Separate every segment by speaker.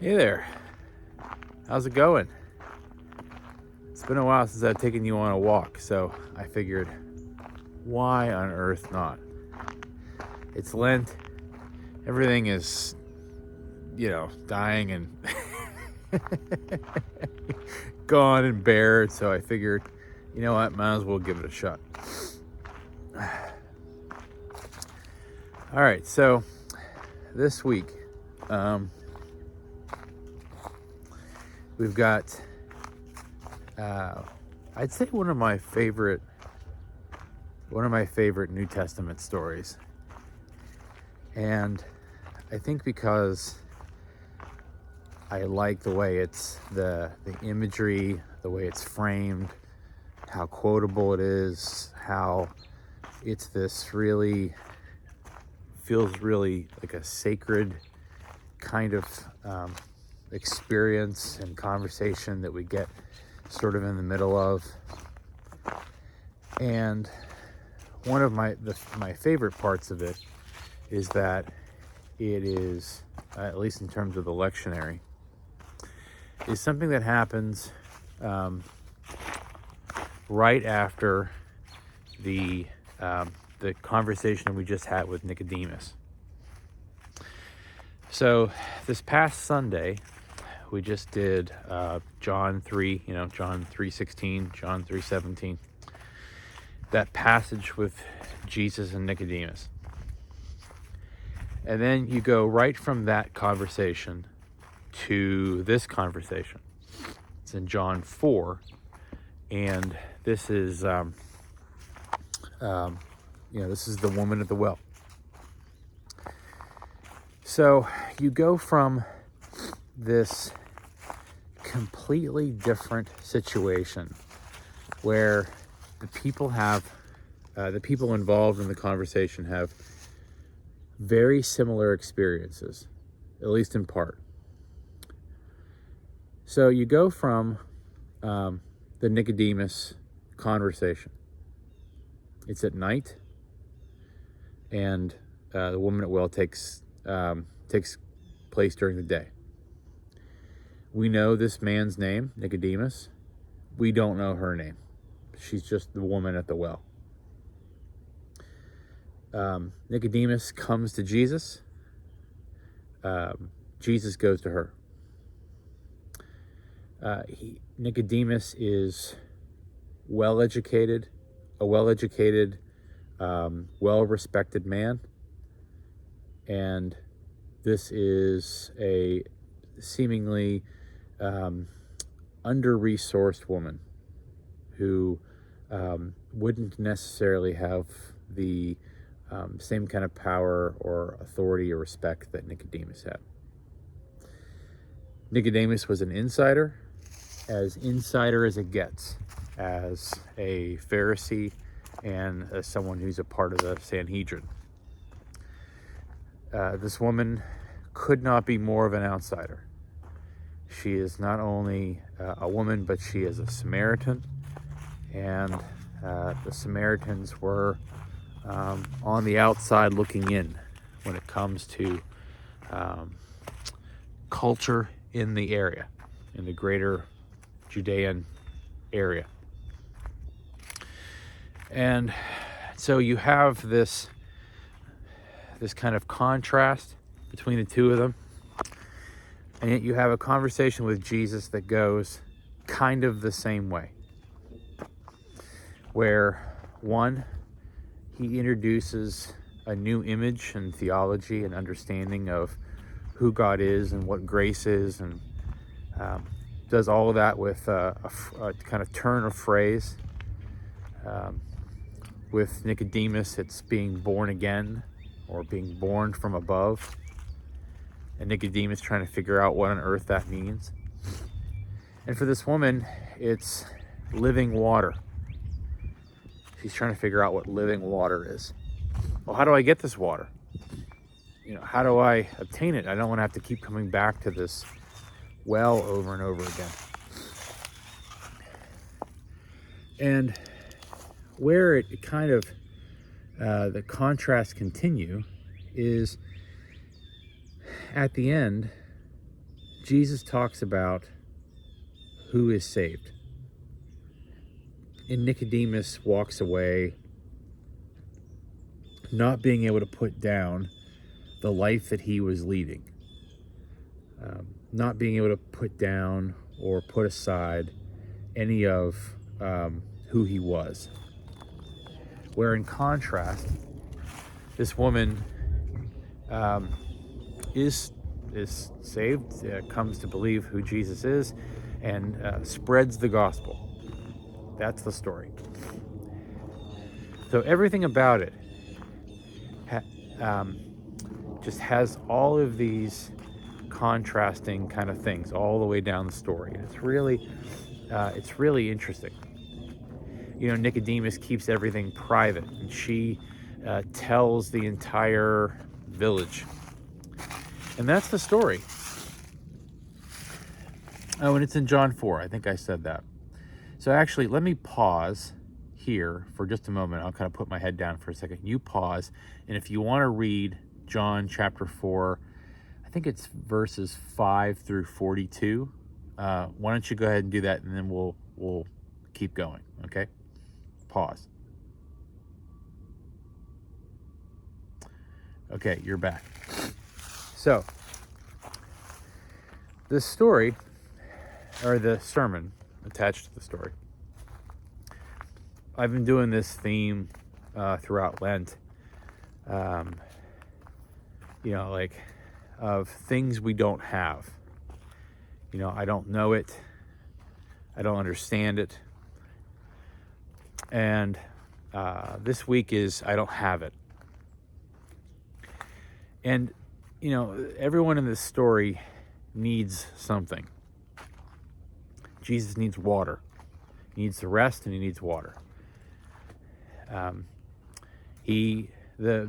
Speaker 1: Hey there, how's it going? It's been a while since I've taken you on a walk, so I figured, why on earth not? It's Lent, everything is, dying and gone and bared, so I figured, you know what, might as well give it a shot. All right, so this week, we've got, I'd say one of my favorite New Testament stories. And I think because I like the way it's the imagery, the way it's framed, how quotable it is, how it's this really feels really like a sacred kind of experience and conversation that we get sort of in the middle of. And one of my favorite parts of it is that it is, at least in terms of the lectionary, is something that happens right after the conversation we just had with Nicodemus. So this past Sunday, we just did John 3, John 3:16, John 3:17, that passage with Jesus and Nicodemus. And then you go right from that conversation to this conversation. It's in John 4, and this is, this is the woman at the well. So you go from this completely different situation where the people involved in the conversation have very similar experiences, at least in part. So you go from the Nicodemus conversation. It's at night, and the woman at well takes place during the day. We know this man's name, Nicodemus. We don't know her name. She's just the woman at the well. Nicodemus comes to Jesus. Jesus goes to her. Nicodemus is well-educated, well-respected man. And this is a seemingly under-resourced woman who wouldn't necessarily have the same kind of power or authority or respect that Nicodemus had. Nicodemus was an insider, as insider as it gets, as a Pharisee and as someone who's a part of the Sanhedrin. This woman could not be more of an outsider. She is not only a woman, but she is a Samaritan, and the Samaritans were on the outside looking in when it comes to culture in the area, in the greater Judean area. And so you have this kind of contrast between the two of them, and yet you have a conversation with Jesus that goes kind of the same way, where one, he introduces a new image and theology and understanding of who God is and what grace is, and does all of that with a kind of turn of phrase. With Nicodemus, it's being born again, or being born from above. And Nicodemus trying to figure out what on earth that means. And for this woman, it's living water. She's trying to figure out what living water is. Well, how do I get this water? How do I obtain it? I don't want to have to keep coming back to this well over and over again. And where it kind of, the contrast continue is at the end, Jesus talks about who is saved. And Nicodemus walks away not being able to put down the life that he was leading. Not being able to put down or put aside any of who he was. Where in contrast, this woman is saved, comes to believe who Jesus is, and spreads the gospel. That's the story. So everything about it just has all of these contrasting kind of things all the way down the story. And it's really interesting. You know, Nicodemus keeps everything private, and she tells the entire village. And that's the story. Oh, and it's in John 4. I think I said that. So actually, let me pause here for just a moment. I'll kind of put my head down for a second. You pause, and if you want to read John chapter 4, I think it's verses 5 through 42. Why don't you go ahead and do that, and then we'll keep going, okay? Pause. Okay, you're back. So, this story, or the sermon attached to the story, I've been doing this theme throughout Lent, you know, like of things we don't have. You know, I don't know it, I don't understand it, and this week is I don't have it. And, you know, everyone in this story needs something. Jesus needs water. He needs to rest, and he needs water. The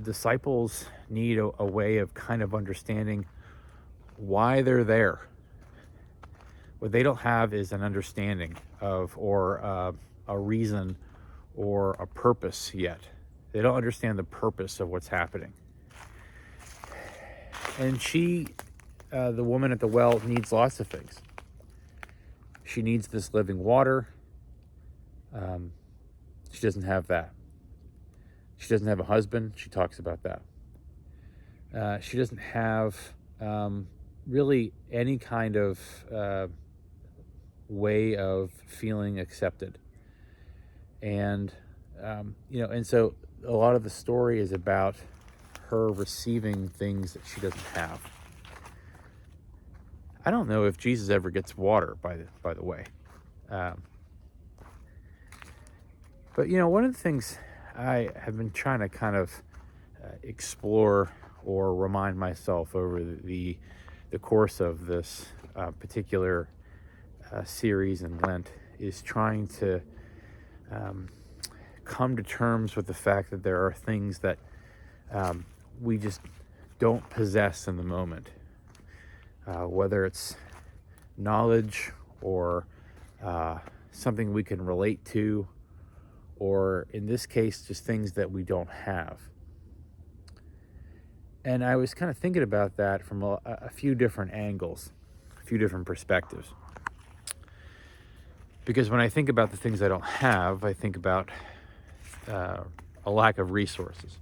Speaker 1: disciples need a way of kind of understanding why they're there. What they don't have is an understanding of, or a reason, or a purpose yet. They don't understand the purpose of what's happening. And she, the woman at the well, needs lots of things. She needs this living water. She doesn't have that. She doesn't have a husband. She talks about that. She doesn't have really any kind of way of feeling accepted. And, you know, and so a lot of the story is about her receiving things that she doesn't have. I don't know if Jesus ever gets water, by the way. But, you know, one of the things I have been trying to kind of explore or remind myself over the course of this particular series in Lent is trying to come to terms with the fact that there are things that we just don't possess in the moment. Whether it's knowledge or something we can relate to, or in this case, just things that we don't have. And I was kind of thinking about that from a few different angles, a few different perspectives. Because when I think about the things I don't have, I think about a lack of resources.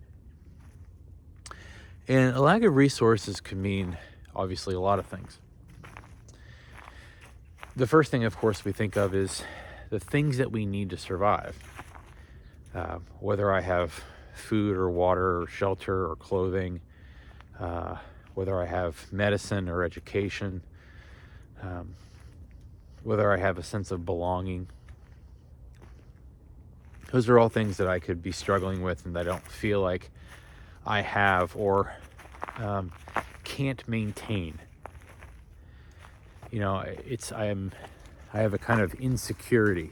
Speaker 1: And a lack of resources can mean, obviously, a lot of things. The first thing, of course, we think of is the things that we need to survive. Whether I have food or water or shelter or clothing, whether I have medicine or education, whether I have a sense of belonging. Those are all things that I could be struggling with and that I don't feel like I have or can't maintain. You know, I have a kind of insecurity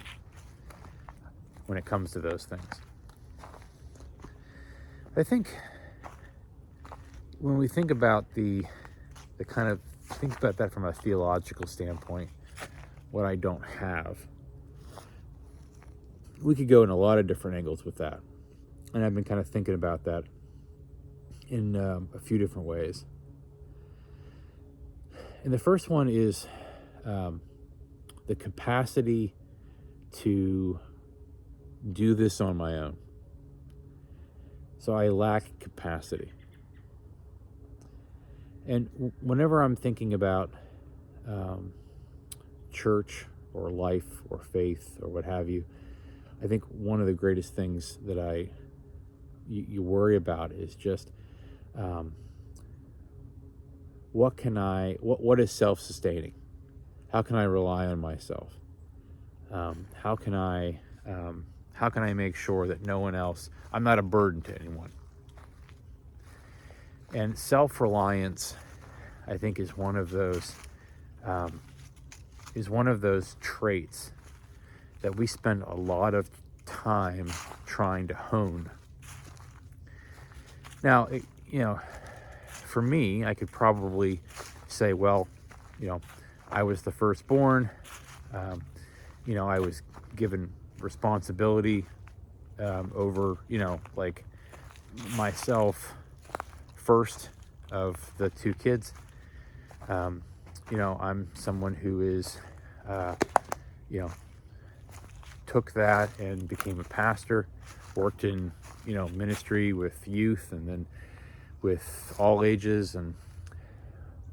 Speaker 1: when it comes to those things. I think when we think about think about that from a theological standpoint, what I don't have, we could go in a lot of different angles with that. And I've been kind of thinking about that in a few different ways. And the first one is the capacity to do this on my own. So I lack capacity. And whenever I'm thinking about church or life or faith or what have you, I think one of the greatest things that you worry about is just what is self-sustaining? How can I rely on myself? How can I make sure that no one else, I'm not a burden to anyone? And self-reliance, I think, is one of those traits that we spend a lot of time trying to hone. Now, for me, I could probably say, well, I was the firstborn. I was given responsibility over, like myself first of the two kids. I'm someone who is, took that and became a pastor, worked in, ministry with youth and then with all ages. And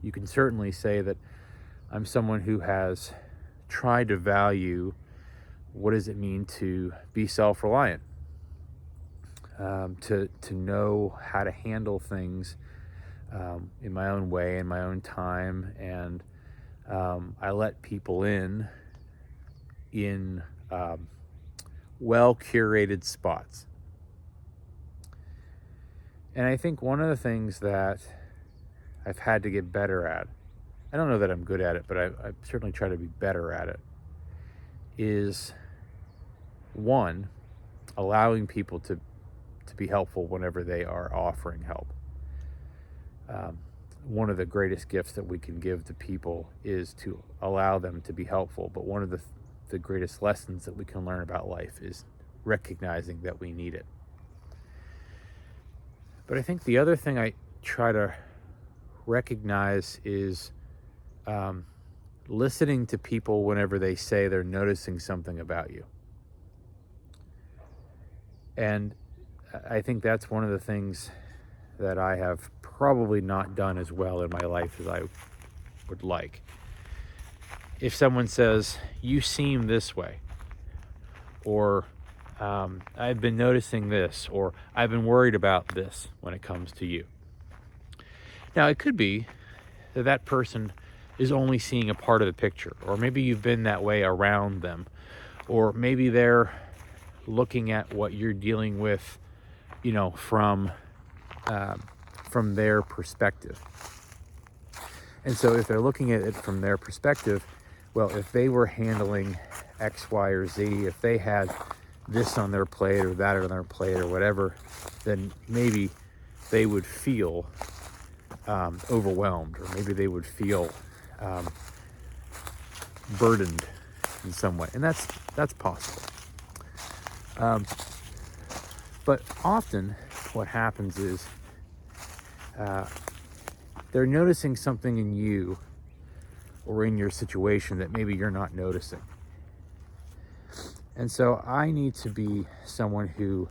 Speaker 1: you can certainly say that I'm someone who has tried to value what does it mean to be self-reliant, to know how to handle things in my own way, in my own time, and I let people in well-curated spots. And I think one of the things that I've had to get better at, I don't know that I'm good at it, but I certainly try to be better at it, is one, allowing people to be helpful whenever they are offering help. One of the greatest gifts that we can give to people is to allow them to be helpful. But one of the greatest lessons that we can learn about life is recognizing that we need it. But I think the other thing I try to recognize is listening to people whenever they say they're noticing something about you. And I think that's one of the things that I have probably not done as well in my life as I would like. If someone says, you seem this way, or I've been noticing this, or I've been worried about this when it comes to you. Now, it could be that that person is only seeing a part of the picture, or maybe you've been that way around them, or maybe they're looking at what you're dealing with, from their perspective. And so if they're looking at it from their perspective, well, if they were handling X, Y, or Z, if they had this on their plate or that on their plate or whatever, then maybe they would feel overwhelmed, or maybe they would feel burdened in some way. And that's possible. But often what happens is they're noticing something in you or in your situation that maybe you're not noticing. And so I need to be someone who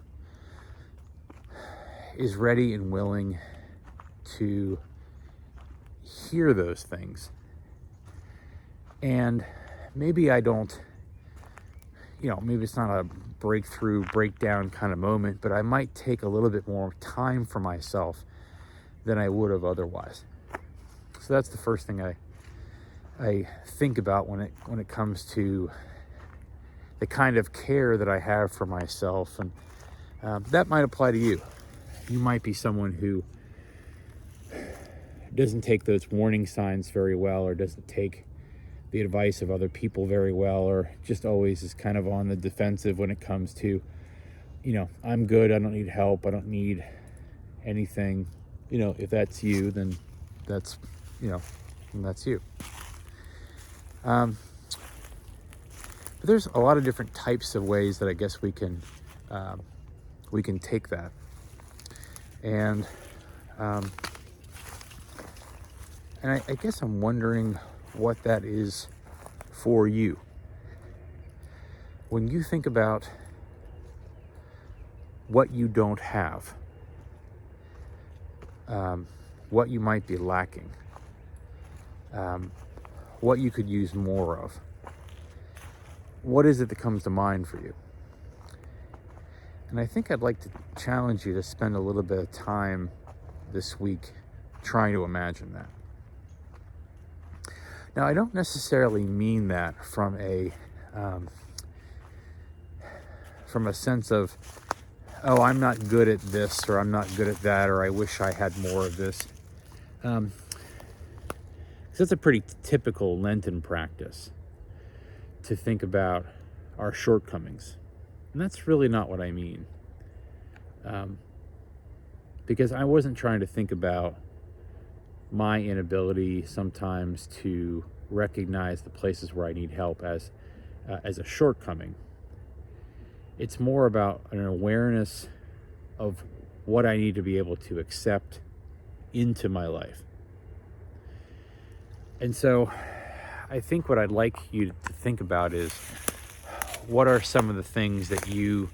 Speaker 1: is ready and willing to hear those things. And maybe I don't, maybe it's not a breakdown kind of moment, but I might take a little bit more time for myself than I would have otherwise. So that's the first thing I think about when it comes to the kind of care that I have for myself. And that might apply to you. You might be someone who doesn't take those warning signs very well, or doesn't take the advice of other people very well, or just always is kind of on the defensive when it comes to, I'm good, I don't need help, I don't need anything. If that's you, then that's you. But there's a lot of different types of ways that I guess we can take that. And And I guess I'm wondering what that is for you. When you think about what you don't have, what you might be lacking, what you could use more of, what is it that comes to mind for you? And I think I'd like to challenge you to spend a little bit of time this week trying to imagine that. Now, I don't necessarily mean that from a sense of, oh, I'm not good at this, or I'm not good at that, or I wish I had more of this. Because that's a pretty typical Lenten practice, to think about our shortcomings. And that's really not what I mean. Because I wasn't trying to think about my inability sometimes to recognize the places where I need help as a shortcoming. It's more about an awareness of what I need to be able to accept into my life. And so I think what I'd like you to think about is, what are some of the things that you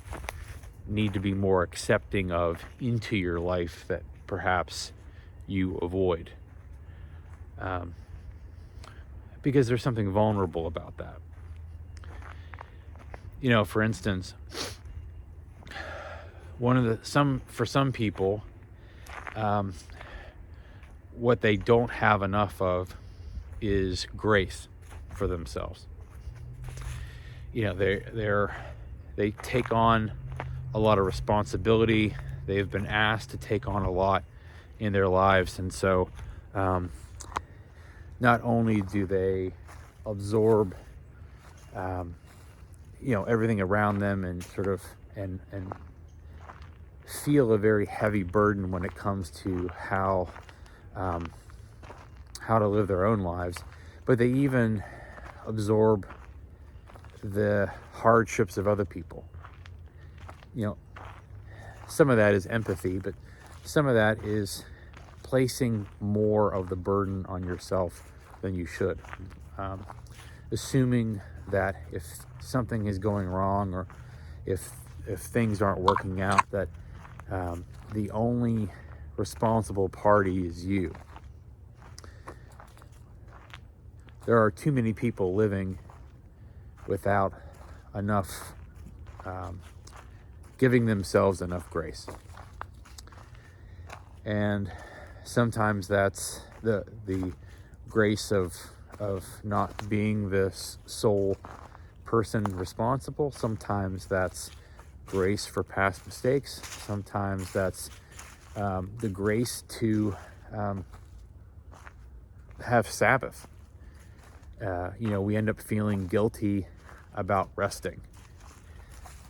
Speaker 1: need to be more accepting of into your life that perhaps you avoid? Because there's something vulnerable about that. You know, for instance, for some people, what they don't have enough of is grace for themselves. You know, they take on a lot of responsibility. They've been asked to take on a lot in their lives, and so not only do they absorb everything around them and sort of and feel a very heavy burden when it comes to how to live their own lives, but they even absorb the hardships of other people. You know, some of that is empathy, but some of that is placing more of the burden on yourself than you should. Assuming that if something is going wrong, or if things aren't working out, that the only responsible party is you. There are too many people living without enough, giving themselves enough grace. And sometimes that's the grace of not being the sole person responsible. Sometimes that's grace for past mistakes. Sometimes that's the grace to have Sabbath. We end up feeling guilty about resting.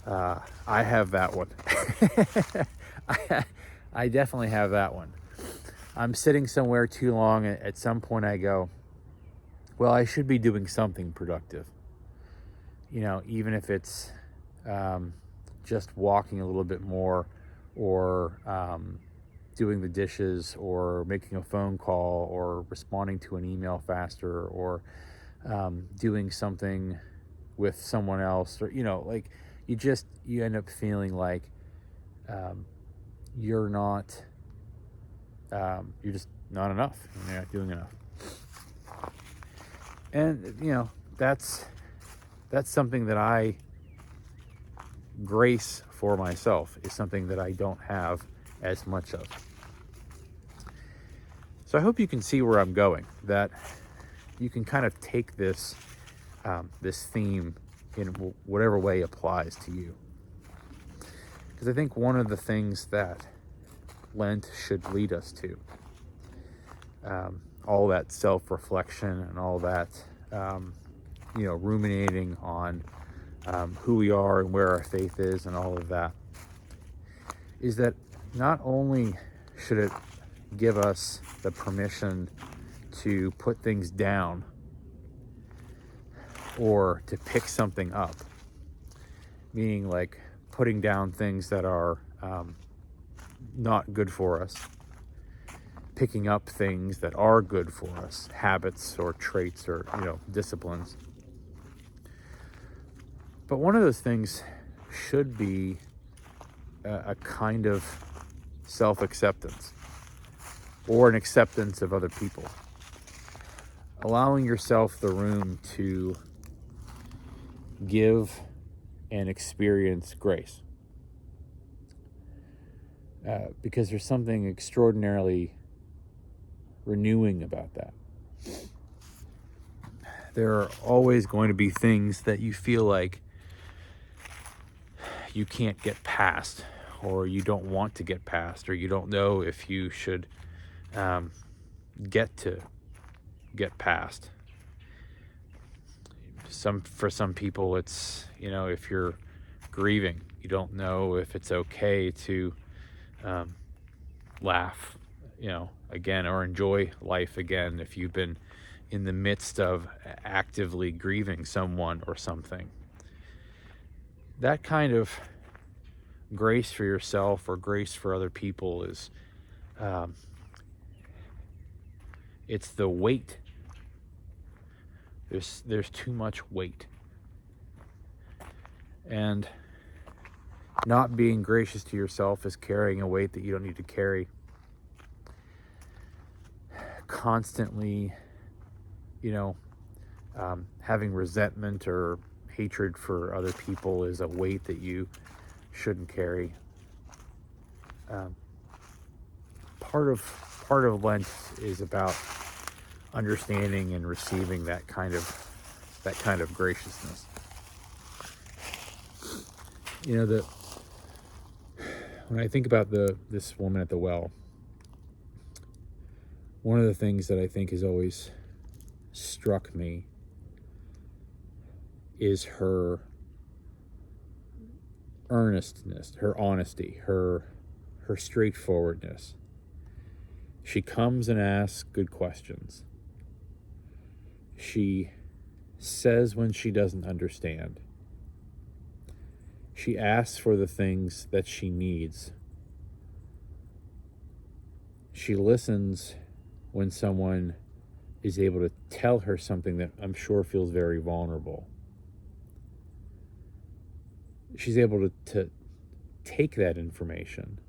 Speaker 1: I have that one. I definitely have that one. I'm sitting somewhere too long, and at some point I go, well, I should be doing something productive. You know, even if it's just walking a little bit more, or doing the dishes, or making a phone call, or responding to an email faster, or doing something with someone else, or you end up feeling like you're just not enough. You're not doing enough. And that's something that I grace for myself, is something that I don't have as much of. So I hope you can see where I'm going, that you can kind of take this theme in whatever way applies to you. Because I think one of the things that Lent should lead us to, all that self-reflection and all that, ruminating on who we are and where our faith is and all of that, is that not only should it give us the permission to put things down or to pick something up, meaning like putting down things that are not good for us, picking up things that are good for us, habits or traits or, disciplines. But one of those things should be a kind of self-acceptance or an acceptance of other people. Allowing yourself the room to give and experience grace. Because there's something extraordinarily renewing about that. There are always going to be things that you feel like you can't get past, or you don't want to get past, or you don't know if you should get past. For some people, it's, if you're grieving, you don't know if it's okay to laugh, again, or enjoy life again if you've been in the midst of actively grieving someone or something. That kind of grace for yourself or grace for other people is, it's the weight. There's too much weight. And not being gracious to yourself is carrying a weight that you don't need to carry. Constantly, having resentment or hatred for other people is a weight that you shouldn't carry. Part of Lent is about understanding and receiving that kind of graciousness. When I think about this woman at the well, one of the things that I think has always struck me is her earnestness, her honesty, her straightforwardness. She comes and asks good questions. She says when she doesn't understand. She asks for the things that she needs. She listens when someone is able to tell her something that I'm sure feels very vulnerable. She's able to take that information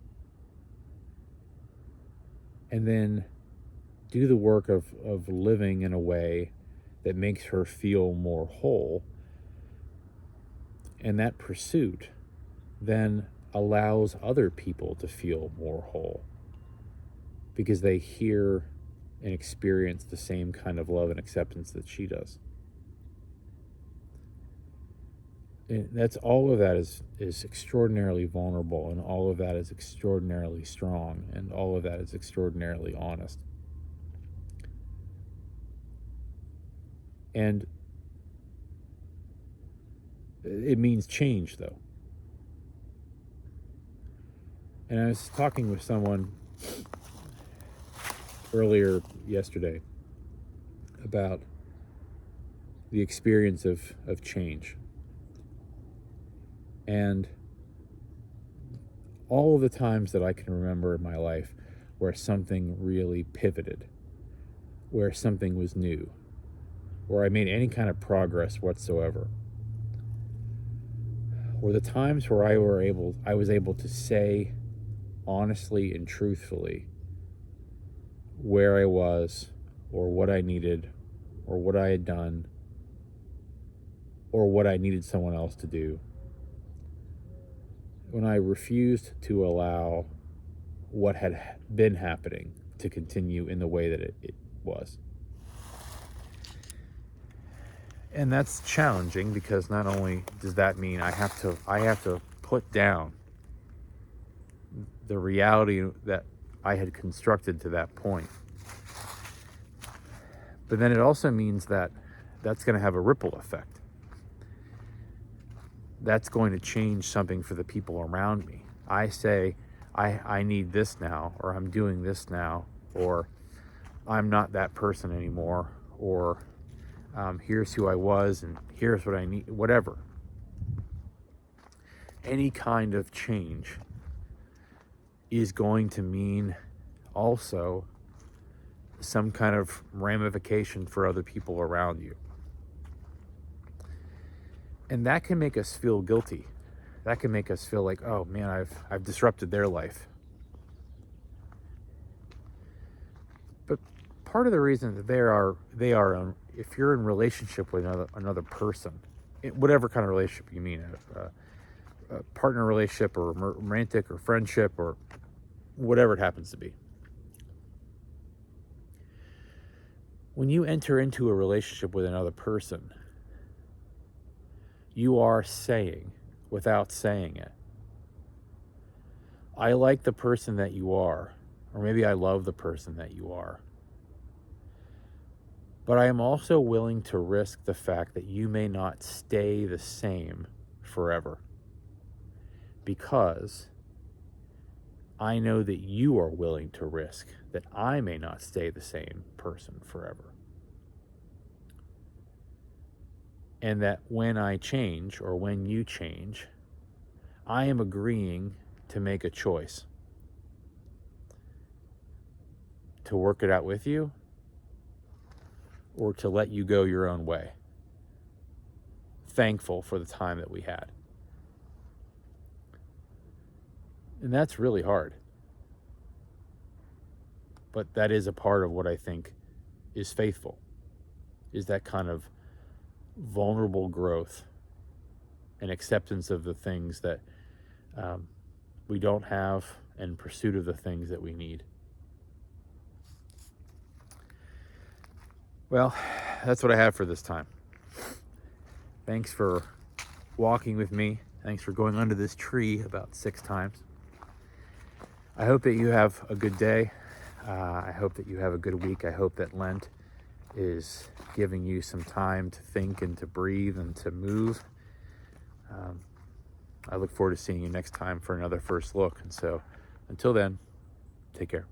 Speaker 1: and then do the work of living in a way that makes her feel more whole. And that pursuit then allows other people to feel more whole because they hear and experience the same kind of love and acceptance that she does. And that's all of that is extraordinarily vulnerable, and all of that is extraordinarily strong, and all of that is extraordinarily honest. And it means change, though. And I was talking with someone earlier yesterday about the experience of change. And all of the times that I can remember in my life where something really pivoted, where something was new, where I made any kind of progress whatsoever, were the times where I was able to say honestly and truthfully where I was, or what I needed, or what I had done, or what I needed someone else to do. When I refused to allow what had been happening to continue in the way that it was. And that's challenging because not only does that mean I have to put down the reality that I had constructed to that point, but then it also means that that's going to have a ripple effect. That's going to change something for the people around me. I say, I need this now, or I'm doing this now, or I'm not that person anymore, or here's who I was, and here's what I need, whatever. Any kind of change is going to mean also some kind of ramification for other people around you. And that can make us feel guilty. That can make us feel like, oh man, I've disrupted their life. But part of the reason that they are if you're in relationship with another person, whatever kind of relationship you mean, a partner relationship or romantic or friendship or whatever it happens to be. When you enter into a relationship with another person, you are saying, without saying it, I like the person that you are, or maybe I love the person that you are. But I am also willing to risk the fact that you may not stay the same forever, because I know that you are willing to risk that I may not stay the same person forever. And that when I change, or when you change, I am agreeing to make a choice to work it out with you, or to let you go your own way, thankful for the time that we had. And that's really hard. But that is a part of what I think is faithful, is that kind of vulnerable growth and acceptance of the things that we don't have, and pursuit of the things that we need. Well, that's what I have for this time. Thanks for walking with me. Thanks for going under this tree about 6 times. I hope that you have a good day. I hope that you have a good week. I hope that Lent is giving you some time to think and to breathe and to move. I look forward to seeing you next time for another First Look. And so until then, take care.